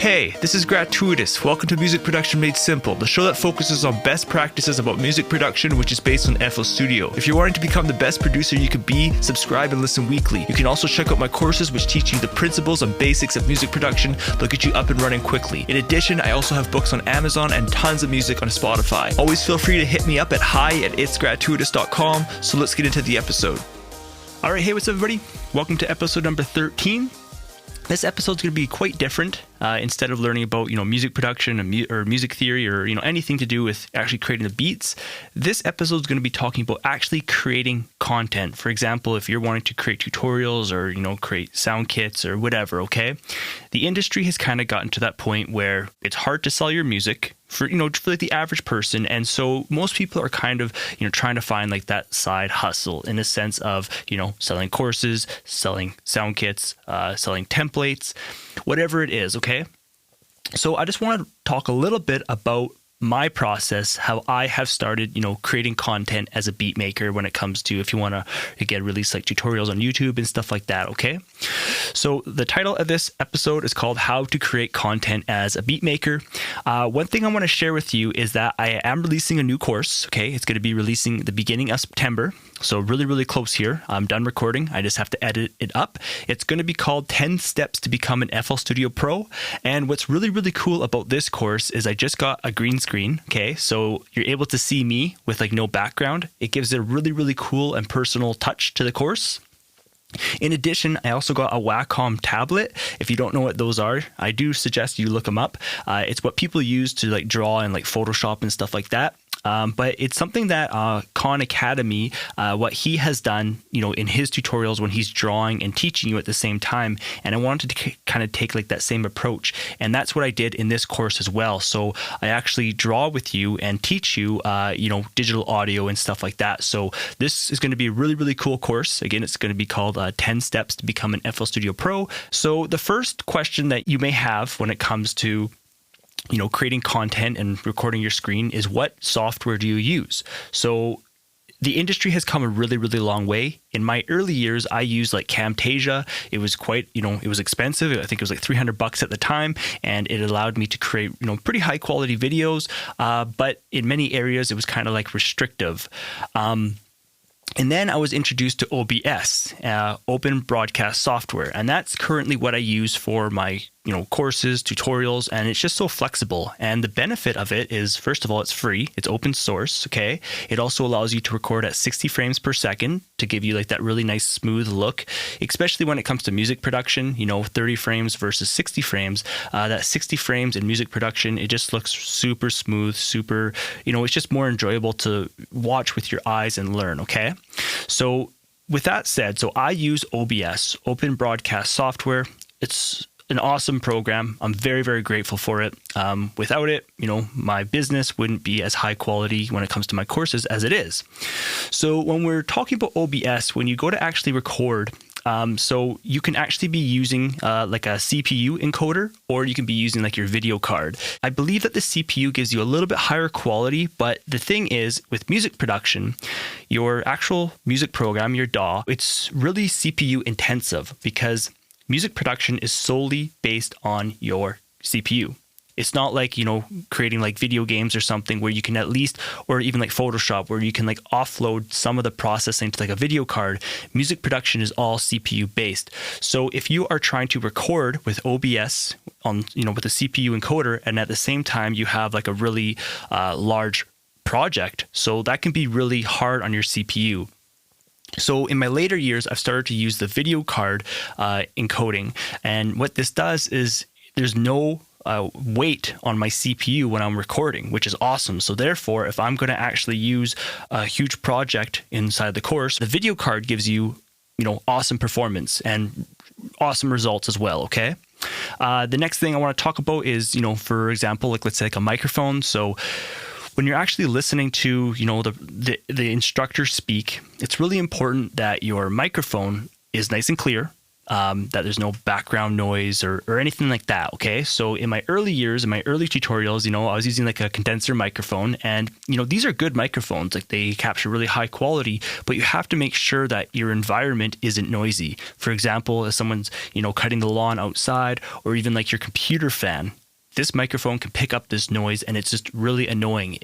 Hey, this is Gratuitous. Welcome to Music Production Made Simple, the show that focuses on best practices about music production, which is based on FL Studio. If you're wanting to become the best producer you could be, subscribe and listen weekly. You can also check out my courses, which teach you the principles and basics of music production. They'll get you up and running quickly. In addition, I also have books on Amazon and tons of music on Spotify. Always feel free to hit me up at hi@itsgratuitous.com. So let's get into the episode. All right, hey, what's up, everybody? Welcome to episode number 13. This episode's going to be quite different. Instead of learning about, music production or music theory or, anything to do with actually creating the beats, this episode is going to be talking about actually creating content. For example, if you're wanting to create tutorials or, create sound kits or whatever, okay? The industry has kind of gotten to that point where it's hard to sell your music for like the average person. And so most people are kind of, trying to find like that side hustle in a sense of, selling courses, selling sound kits, selling templates, whatever it is. Okay. So I just want to talk a little bit about my process, how I have started, creating content as a beat maker when it comes to, if you want to, again, release like tutorials on YouTube and stuff like that, okay? So the title of this episode is called How to Create Content as a Beat Maker. One thing I want to share with you is that I am releasing a new course, okay? It's going to be releasing the beginning of September. So really, really close here. I'm done recording. I just have to edit it up. It's going to be called 10 Steps to Become an FL Studio Pro. And what's really, really cool about this course is I just got a green screen. Okay. So you're able to see me with like no background. It gives it a really, really cool and personal touch to the course. In addition, I also got a Wacom tablet. If you don't know what those are, I do suggest you look them up. It's what people use to like draw and like Photoshop and stuff like that. But it's something that Khan Academy, what he has done, in his tutorials when he's drawing and teaching you at the same time. And I wanted to kind of take like that same approach. And that's what I did in this course as well. So I actually draw with you and teach you, digital audio and stuff like that. So this is going to be a really, really cool course. Again, it's going to be called 10 Steps to Become an FL Studio Pro. So the first question that you may have when it comes to creating content and recording your screen is, what software do you use? So the industry has come a really, really long way. In my early years, I used like Camtasia. It was quite, it was expensive. I think it was like $300 at the time, and it allowed me to create, pretty high quality videos. But in many areas, it was kind of like restrictive. And then I was introduced to OBS, Open Broadcast Software, and that's currently what I use for my courses, tutorials, and it's just so flexible. And the benefit of it is, first of all, it's free. It's open source, okay? It also allows you to record at 60 frames per second to give you like that really nice smooth look, especially when it comes to music production, 30 frames versus 60 frames. That 60 frames in music production, it just looks super smooth, super, it's just more enjoyable to watch with your eyes and learn, okay? So with that said, so I use OBS, Open Broadcast Software. It's an awesome program. I'm very, very grateful for it. Without it, my business wouldn't be as high quality when it comes to my courses as it is. So when we're talking about OBS, when you go to actually record, so you can actually be using like a CPU encoder, or you can be using like your video card. I believe that the CPU gives you a little bit higher quality, but the thing is with music production, your actual music program, your DAW, it's really CPU intensive because music production is solely based on your CPU. It's not like, creating like video games or something where you can at least, or even like Photoshop, where you can like offload some of the processing to like a video card. Music production is all CPU based. So if you are trying to record with OBS on, with a CPU encoder, and at the same time you have like a really large project, so that can be really hard on your CPU. So in my later years, I've started to use the video card encoding. And what this does is there's no weight on my CPU when I'm recording, which is awesome. So therefore, if I'm going to actually use a huge project inside the course, the video card gives you, awesome performance and awesome results as well, okay? The next thing I want to talk about is, for example, like let's say like a microphone. So when you're actually listening to, the instructor speak, it's really important that your microphone is nice and clear. that there's no background noise or anything like that. Okay. So in my early years, in my early tutorials, I was using like a condenser microphone, and, these are good microphones. Like, they capture really high quality, but you have to make sure that your environment isn't noisy. For example, if someone's, cutting the lawn outside, or even like your computer fan, this microphone can pick up this noise, and it's just really annoying.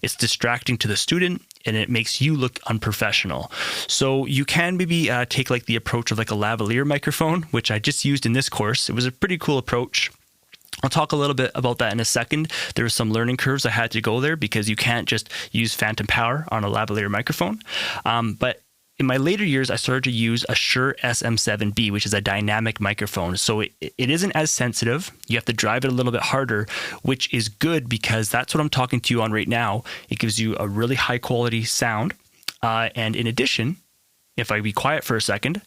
It's distracting to the student, and it makes you look unprofessional. So you can maybe take like the approach of like a lavalier microphone, which I just used in this course. It was a pretty cool approach. I'll talk a little bit about that in a second. There were some learning curves I had to go there, because you can't just use phantom power on a lavalier microphone. But in my later years, I started to use a Shure SM7B, which is a dynamic microphone. So it isn't as sensitive. You have to drive it a little bit harder, which is good, because that's what I'm talking to you on right now. It gives you a really high quality sound. And in addition, if I be quiet for a second,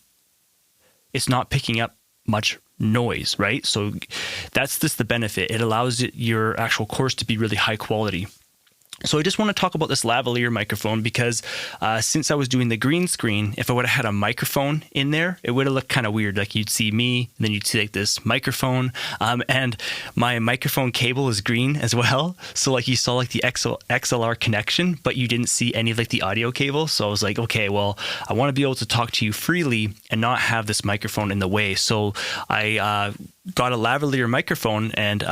it's not picking up much noise, right? So that's just the benefit. It allows your actual course to be really high quality. So I just want to talk about this lavalier microphone, because since I was doing the green screen, if I would have had a microphone in there, it would have looked kind of weird. Like, you'd see me, and then you'd see like this microphone, and my microphone cable is green as well. So like, you saw like the XLR connection, but you didn't see any of like the audio cable. So I was like, okay, well, I want to be able to talk to you freely and not have this microphone in the way. So I got a lavalier microphone, and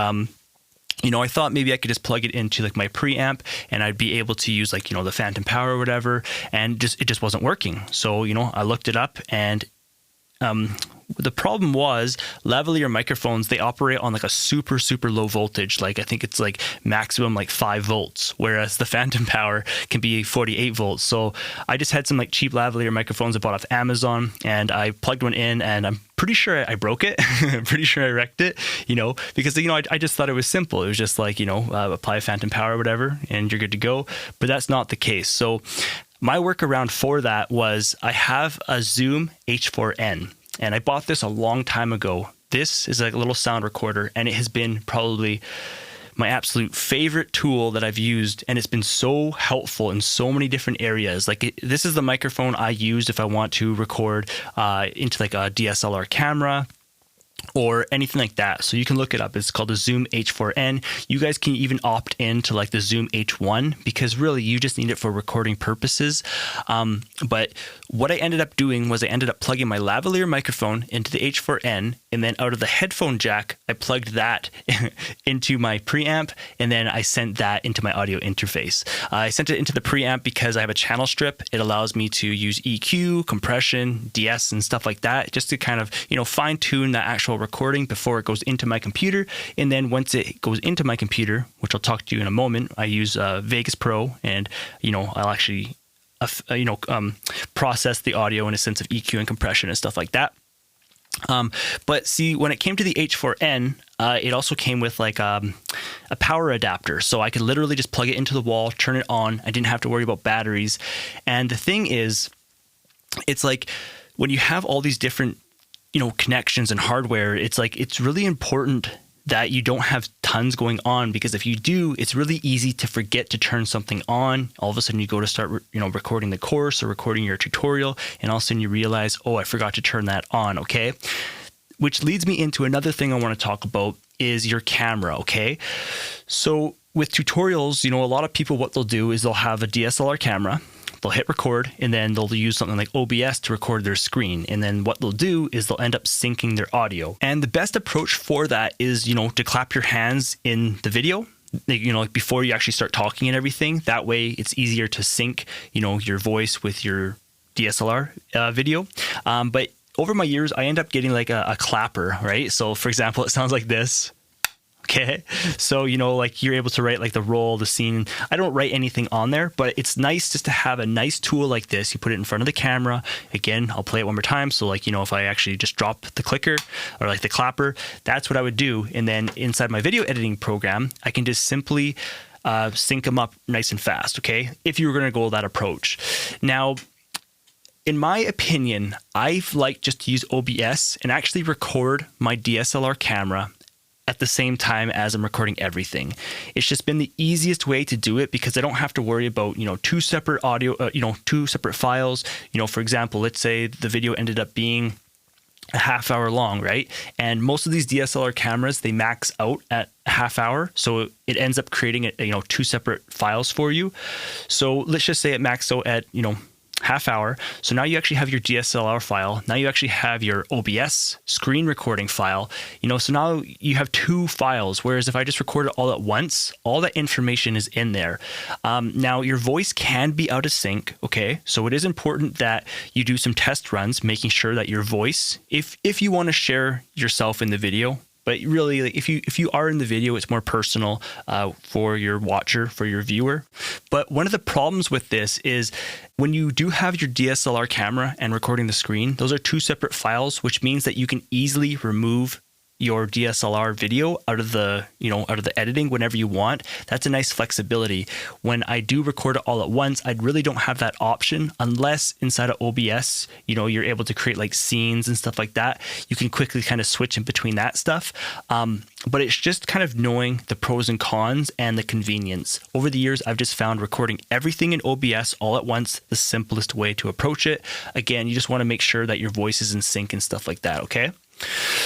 I thought maybe I could just plug it into like my preamp, and I'd be able to use like, the phantom power or whatever, and it just wasn't working. So, I looked it up, and the problem was lavalier microphones, they operate on like a super, super low voltage. Like, I think it's like maximum like 5 volts, whereas the phantom power can be 48 volts. So I just had some like cheap lavalier microphones I bought off Amazon, and I plugged one in, and I'm pretty sure I broke it. I'm pretty sure I wrecked it, because, I just thought it was simple. It was just like, apply phantom power or whatever, and you're good to go. But that's not the case. So my workaround for that was, I have a Zoom H4n. And I bought this a long time ago. This is like a little sound recorder, and it has been probably my absolute favorite tool that I've used, and it's been so helpful in so many different areas. Like, this is the microphone I used if I want to record into like a DSLR camera or anything like that. So you can look it up. It's called the Zoom H4n. You guys can even opt in to like the Zoom H1, because really you just need it for recording purposes. But what I ended up doing was I ended up plugging my lavalier microphone into the H4n, and then out of the headphone jack, I plugged that into my preamp, and then I sent that into my audio interface. I sent it into the preamp because I have a channel strip. It allows me to use EQ, compression, DS, and stuff like that, just to kind of, fine tune that actual recording before it goes into my computer. And then once it goes into my computer, which I'll talk to you in a moment, I use Vegas Pro, and I'll actually process the audio in a sense of EQ and compression and stuff like that. But see, when it came to the H4n, it also came with like a power adapter, so I could literally just plug it into the wall, turn it on. I didn't have to worry about batteries. And the thing is, it's like, when you have all these different connections and hardware, it's like, it's really important that you don't have tons going on, because if you do, it's really easy to forget to turn something on. All of a sudden you go to start recording the course or recording your tutorial, and all of a sudden you realize, oh, I forgot to turn that on. Okay, which leads me into another thing I want to talk about, is your camera. Okay, so with tutorials, a lot of people, what they'll do is they'll have a DSLR camera, they'll hit record, and then they'll use something like OBS to record their screen. And then what they'll do is they'll end up syncing their audio. And the best approach for that is, to clap your hands in the video, like before you actually start talking and everything. That way it's easier to sync, your voice with your DSLR video. But over my years, I end up getting like a clapper, right? So for example, it sounds like this. Okay, so like you're able to write like the role, the scene. I don't write anything on there, but it's nice just to have a nice tool like this. You put it in front of the camera. Again, I'll play it one more time. So like, if I actually just drop the clicker or like the clapper, that's what I would do. And then inside my video editing program, I can just simply sync them up nice and fast. Okay, if you were going to go that approach. Now, in my opinion, I like just to use OBS and actually record my DSLR camera at the same time as I'm recording everything. It's just been the easiest way to do it, because I don't have to worry about, two separate audio, two separate files. For example, let's say the video ended up being, a half hour long, right? And most of these DSLR cameras, they max out at a half hour. So it ends up creating, two separate files for you. So let's just say it maxed out at, half hour. So now you actually have your DSLR file. Now you actually have your OBS screen recording file. So now you have two files. Whereas if I just record it all at once, all that information is in there. Now your voice can be out of sync. Okay. So it is important that you do some test runs, making sure that your voice, if you want to share yourself in the video, but really, if you are in the video, it's more personal for your watcher, for your viewer. But one of the problems with this is when you do have your DSLR camera and recording the screen, those are two separate files, which means that you can easily remove your DSLR video out of the editing whenever you want. That's a nice flexibility. When I do record it all at once, I really don't have that option unless inside of OBS, you're able to create like scenes and stuff like that. You can quickly kind of switch in between that stuff. But it's just kind of knowing the pros and cons and the convenience. Over the years, I've just found recording everything in OBS all at once the simplest way to approach it. Again, you just want to make sure that your voice is in sync and stuff like that, okay?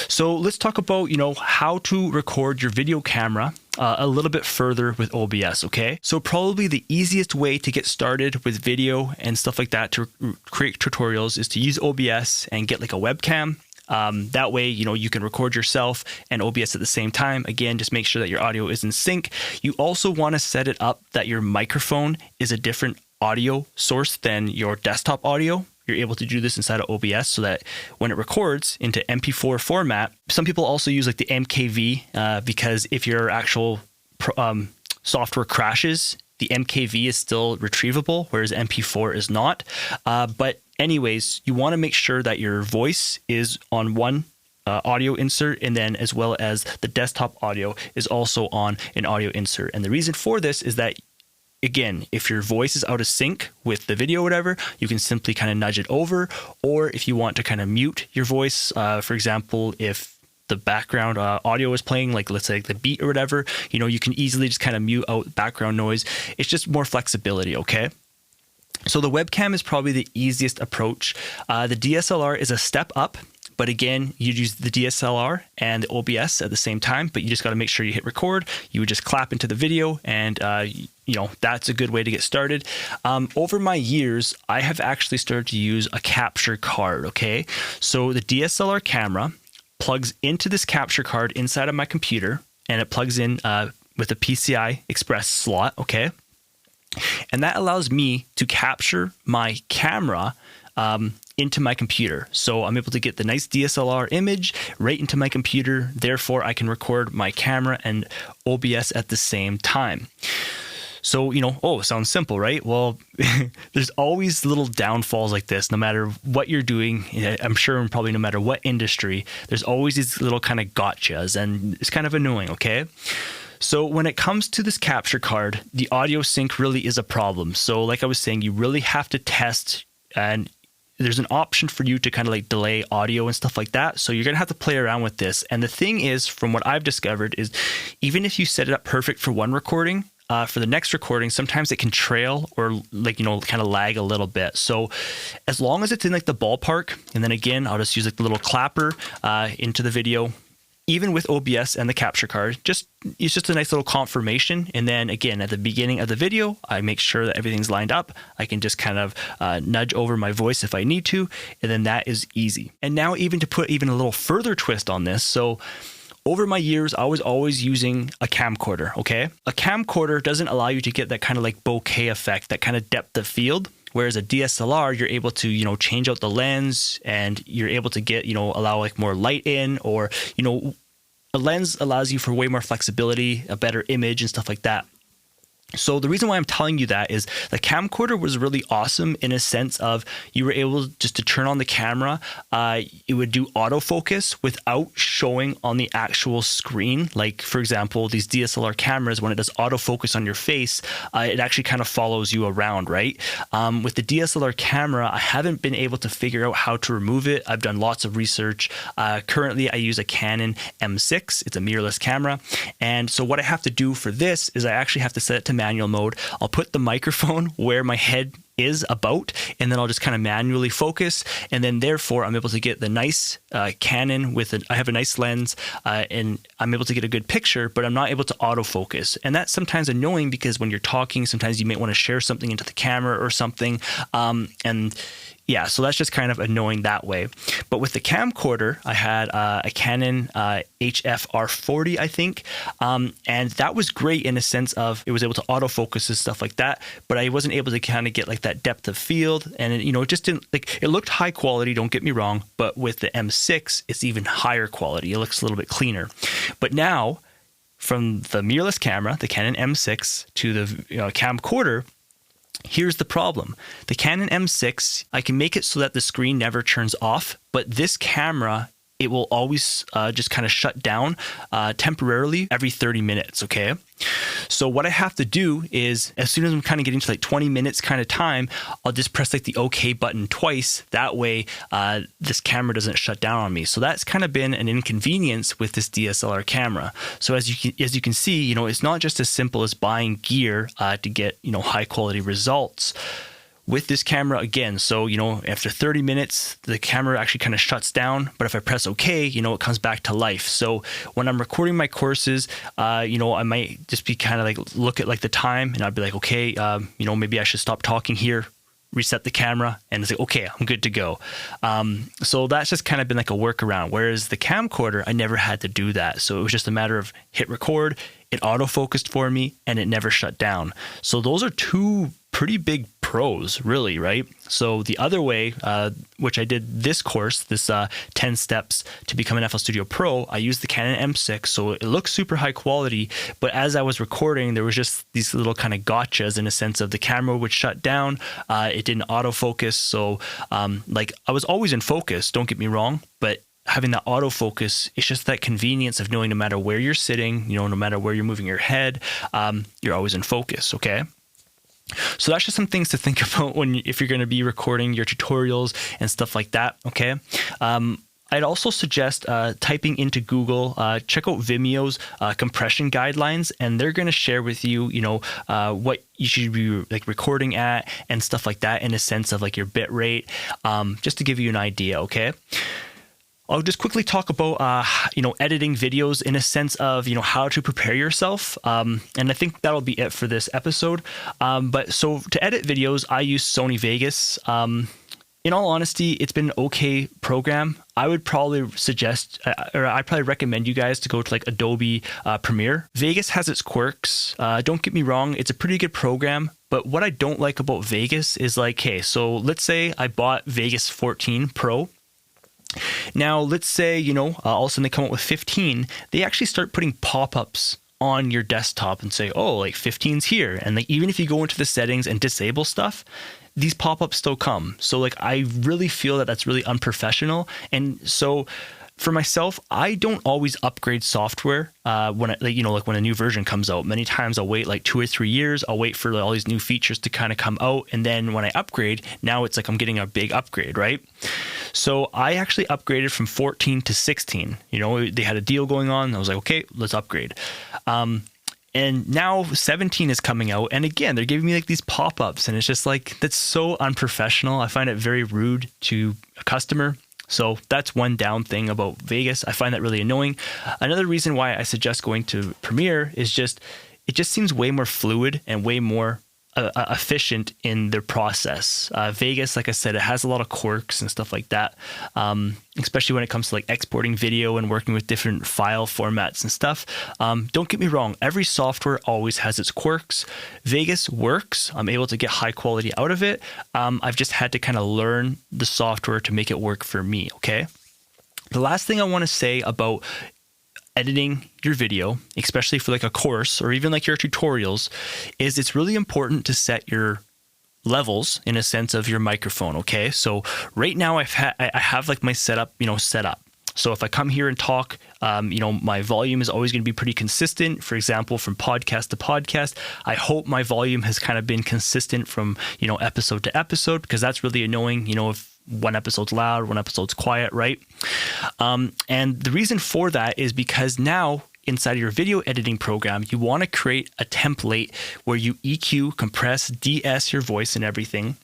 So let's talk about, how to record your video camera a little bit further with OBS, okay? So probably the easiest way to get started with video and stuff like that to create tutorials is to use OBS and get like a webcam. That way, you can record yourself and OBS at the same time. Again, just make sure that your audio is in sync. You also want to set it up that your microphone is a different audio source than your desktop audio. You're able to do this inside of OBS so that when it records into MP4 format, some people also use like the MKV because if your actual software crashes, the MKV is still retrievable, whereas MP4 is not. But anyways, you want to make sure that your voice is on one audio insert, and then as well as the desktop audio is also on an audio insert. And the reason for this is that, again, if your voice is out of sync with the video or whatever, you can simply kind of nudge it over. Or if you want to kind of mute your voice, for example, if the background audio is playing, like let's say the beat or whatever, you can easily just kind of mute out background noise. It's just more flexibility, okay? So the webcam is probably the easiest approach. The DSLR is a step up. But again, you use the DSLR and the OBS at the same time, but you just got to make sure you hit record. You would just clap into the video, and that's a good way to get started. Over my years, I have actually started to use a capture card, okay? So the DSLR camera plugs into this capture card inside of my computer, and it plugs in with a PCI Express slot, okay? And that allows me to capture my camera into my computer. So I'm able to get the nice DSLR image right into my computer. Therefore, I can record my camera and OBS at the same time. So, sounds simple, right? Well, there's always little downfalls like this, no matter what you're doing. I'm sure probably no matter what industry, there's always these little kind of gotchas, and it's kind of annoying, okay? So when it comes to this capture card, the audio sync really is a problem. So like I was saying, you really have to test, and there's an option for you to kind of like delay audio and stuff like that. So you're going to have to play around with this. And the thing is, from what I've discovered, is even if you set it up perfect for one recording, for the next recording, sometimes it can trail or kind of lag a little bit. So as long as it's in like the ballpark, and then again, I'll just use like the little clapper into the video, even with OBS and the capture card, it's just a nice little confirmation. And then again, at the beginning of the video, I make sure that everything's lined up. I can just kind of nudge over my voice if I need to, and then that is easy. And now even to put even a little further twist on this, so over my years, I was always using a camcorder, okay? A camcorder doesn't allow you to get that kind of like bokeh effect, that kind of depth of field. Whereas a DSLR, you're able to, change out the lens, and you're able to get, allow like more light in, or, a lens allows you for way more flexibility, a better image and stuff like that. So the reason why I'm telling you that is the camcorder was really awesome in a sense of you were able just to turn on the camera. It would do autofocus without showing on the actual screen. Like, for example, these DSLR cameras, when it does autofocus on your face, it actually kind of follows you around, right? With the DSLR camera, I haven't been able to figure out how to remove it. I've done lots of research. Currently, I use a Canon M6. It's a mirrorless camera. And so what I have to do for this is I actually have to set it to manual mode. I'll put the microphone where my head is about, and then I'll just kind of manually focus, and then therefore I'm able to get the nice Canon I have a nice lens, and I'm able to get a good picture, but I'm not able to autofocus. And that's sometimes annoying because when you're talking, sometimes you might want to share something into the camera or something, and yeah, so that's just kind of annoying that way. But with the camcorder, I had a Canon HF-R40, I think, and that was great in a sense of it was able to autofocus and stuff like that, but I wasn't able to kind of get like that depth of field, and it just didn't, like, it looked high quality, don't get me wrong, but with the M6, it's even higher quality. It looks a little bit cleaner. But now, from the mirrorless camera, the Canon M6, to the camcorder, here's the problem. The Canon M6, I can make it so that the screen never turns off, but this camera, it will always just kind of shut down temporarily every 30 minutes, okay? So what I have to do is, as soon as I'm kind of getting to like 20 minutes kind of time, I'll just press like the OK button twice. That way, this camera doesn't shut down on me. So that's kind of been an inconvenience with this DSLR camera. So as you can see, it's not just as simple as buying gear to get, high quality results. With this camera again, so after 30 minutes the camera actually kind of shuts down, but if I press OK, it comes back to life. So when I'm recording my courses, I might just be kind of like look at like the time, and I'd be like, okay, maybe I should stop talking here, reset the camera, and it's like, okay, I'm good to go. So that's just kind of been like a workaround, whereas the camcorder, I never had to do that. So it was just a matter of hit record, it autofocused for me, and it never shut down. So those are two pretty big pros, really, right? So the other way, which I did this course, this 10 steps to become an FL Studio Pro, I used the Canon M6, so it looks super high quality, but as I was recording, there was just these little kind of gotchas in a sense of the camera would shut down, it didn't autofocus, so like I was always in focus, don't get me wrong, but having that autofocus, it's just that convenience of knowing no matter where you're sitting, no matter where you're moving your head, you're always in focus, okay? So that's just some things to think about if you're going to be recording your tutorials and stuff like that, okay? I'd also suggest typing into Google, check out Vimeo's compression guidelines, and they're going to share with you, what you should be like recording at and stuff like that in a sense of like your bit rate, just to give you an idea, okay? I'll just quickly talk about, editing videos in a sense of, how to prepare yourself. And I think that'll be it for this episode. But so to edit videos, I use Sony Vegas. In all honesty, it's been an okay program. I would probably suggest, or I'd probably recommend you guys to go to like Adobe Premiere. Vegas has its quirks. Don't get me wrong, it's a pretty good program. But what I don't like about Vegas is like, hey, so let's say I bought Vegas 14 Pro. Now, let's say, all of a sudden they come up with 15, they actually start putting pop-ups on your desktop and say, oh, like 15's here. And like, even if you go into the settings and disable stuff, these pop-ups still come. So like, I really feel that that's really unprofessional. And so for myself, I don't always upgrade software when when a new version comes out. Many times I'll wait like 2 or 3 years. I'll wait for all these new features to kind of come out, and then when I upgrade, now it's like I'm getting a big upgrade, right? So I actually upgraded from 14 to 16. They had a deal going on. And I was like, okay, let's upgrade. And now 17 is coming out, and again, they're giving me like these pop-ups, and it's just like, that's so unprofessional. I find it very rude to a customer. So that's one down thing about Vegas. I find that really annoying. Another reason why I suggest going to Premiere is it just seems way more fluid and way more efficient in their process. Vegas, like I said, it has a lot of quirks and stuff like that, especially when it comes to like exporting video and working with different file formats and stuff. Don't get me wrong, every software always has its quirks. Vegas works. I'm able to get high quality out of it. I've just had to kind of learn the software to make it work for me, okay? The last thing I want to say about editing your video, especially for like a course or even like your tutorials, is it's really important to set your levels in a sense of your microphone, okay? So right now I have like my setup, set up. So if I come here and talk, my volume is always going to be pretty consistent. For example, from podcast to podcast, I hope my volume has kind of been consistent from, episode to episode, because that's really annoying, if one episode's loud, one episode's quiet, right? And the reason for that is because now inside of your video editing program, you want to create a template where you EQ, compress, de-ess your voice and everything.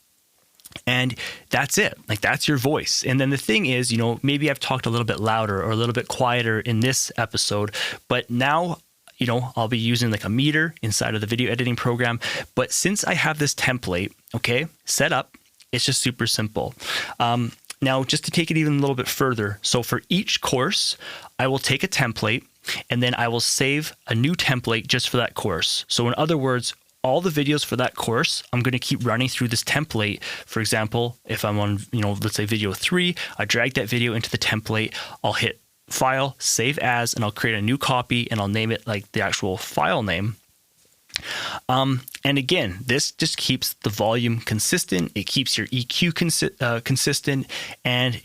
And that's it. Like, that's your voice. And then the thing is, maybe I've talked a little bit louder or a little bit quieter in this episode, but now, I'll be using like a meter inside of the video editing program. But since I have this template, set up, it's just super simple. Now, just to take it even a little bit further. So for each course, I will take a template and then I will save a new template just for that course. So in other words, all the videos for that course, I'm going to keep running through this template. For example, if I'm on, let's say video 3, I drag that video into the template, I'll hit File, Save As, and I'll create a new copy and I'll name it like the actual file name. And again, this just keeps the volume consistent. It keeps your EQ consistent. And,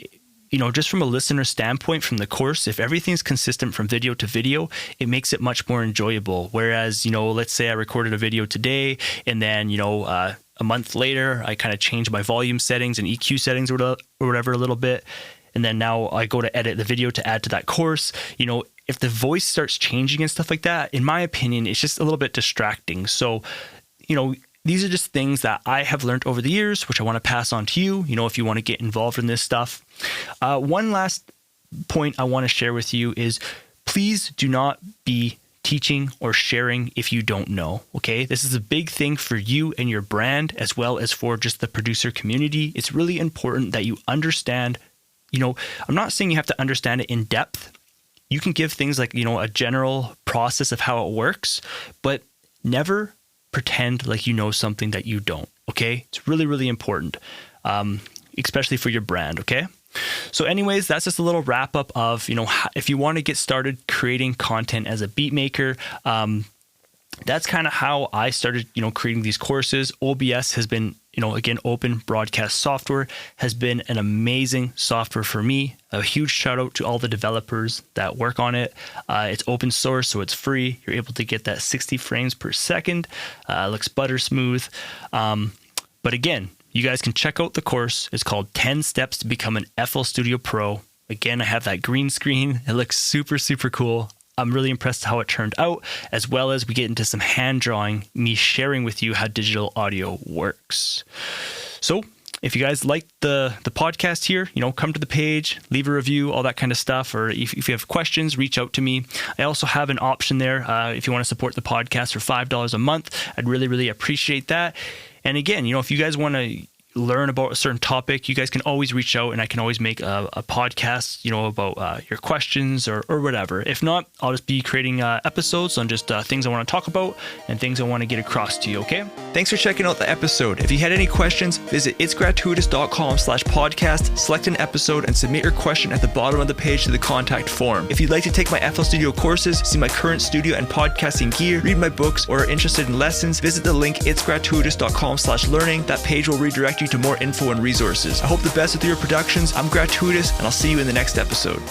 just from a listener standpoint from the course, if everything's consistent from video to video, it makes it much more enjoyable. Whereas, let's say I recorded a video today and then, a month later, I kind of change my volume settings and EQ settings or whatever a little bit. And then now I go to edit the video to add to that course. If the voice starts changing and stuff like that, in my opinion, it's just a little bit distracting. So, these are just things that I have learned over the years, which I want to pass on to you, if you want to get involved in this stuff. One last point I want to share with you is please do not be teaching or sharing if you don't know, okay? This is a big thing for you and your brand, as well as for just the producer community. It's really important that you understand, I'm not saying you have to understand it in depth. You can give things like, a general process of how it works, but never pretend like you know something that you don't, okay? It's really, really important, especially for your brand, okay? So anyways, that's just a little wrap up of, if you want to get started creating content as a beat maker, that's kind of how I started, creating these courses. OBS has been, again, open broadcast software has been an amazing software for me. A huge shout out to all the developers that work on it. It's open source, so it's free. You're able to get that 60 frames per second. Looks butter smooth. But again, you guys can check out the course. It's called 10 Steps to Become an FL Studio Pro. Again, I have that green screen. It looks super, super cool. I'm really impressed how it turned out, as well as we get into some hand drawing, me sharing with you how digital audio works. So if you guys like the podcast here, come to the page, leave a review, all that kind of stuff. Or if you have questions, reach out to me. I also have an option there. If you want to support the podcast for $5 a month, I'd really, really appreciate that. And again, if you guys want to learn about a certain topic, you guys can always reach out and I can always make a podcast, about your questions or whatever. If not, I'll just be creating episodes on just things I want to talk about and things I want to get across to you, okay? Thanks for checking out the episode. If you had any questions, visit itsgratuitous.com/podcast, select an episode and submit your question at the bottom of the page to the contact form. If you'd like to take my FL Studio courses, see my current studio and podcasting gear, read my books, or are interested in lessons, visit the link itsgratuitous.com/learning. That page will redirect you to more info and resources. I hope the best with your productions. I'm Gratuitous, and I'll see you in the next episode.